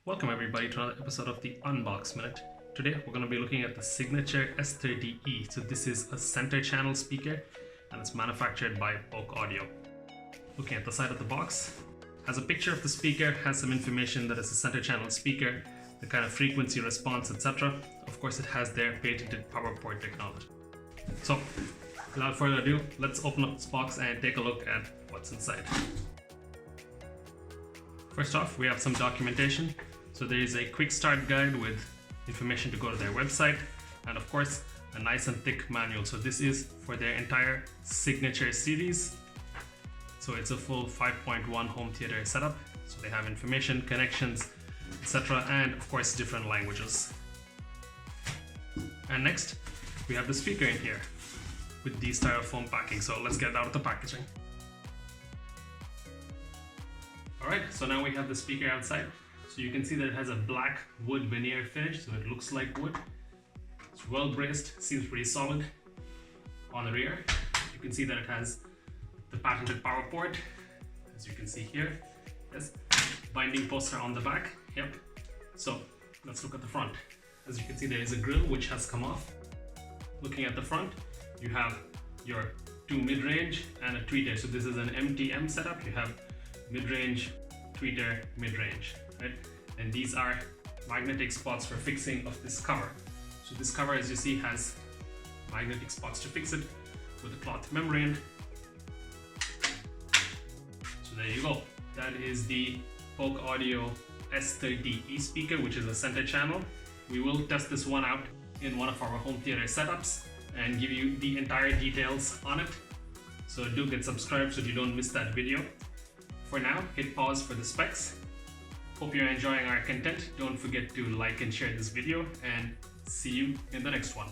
Welcome everybody to another episode of the Unbox Minute. Today we're going to be looking at the Signature S30e. So this is a center channel speaker and it's manufactured by Polk Audio. Looking at the side of the box, has a picture of the speaker, has some information that it's a center channel speaker, the kind of frequency response, etc. Of course it has their patented power port technology. So without further ado, let's open up this box and take a look at what's inside. First off, we have some documentation. So there is a quick start guide with information to go to their website, and of course a nice and thick manual. So this is for their entire Signature series. So it's a full 5.1 home theater setup. So they have information, connections, etc. and of course different languages. And next we have the speaker in here with the styrofoam packing. So let's get out of the packaging. Alright, so now we have the speaker outside. So you can see that it has a black wood veneer finish, so it looks like wood. It's well braced, seems pretty solid. On the rear, you can see that it has the patented power port, as you can see here. Yes, binding poster on the back, yep. So let's look at the front. As you can see, there is a grill which has come off. Looking at the front, you have your two mid-range and a tweeter. So this is an MTM setup. You have mid-range, tweeter, mid-range, right? And these are magnetic spots for fixing of this cover. So this cover, as you see, has magnetic spots to fix it with a cloth membrane. So there you go. That is the Polk Audio S30e speaker, which is a center channel. We will test this one out in one of our home theater setups and give you the entire details on it. So do get subscribed so you don't miss that video. For now, hit pause for the specs. Hope you're enjoying our content. Don't forget to like and share this video, and see you in the next one.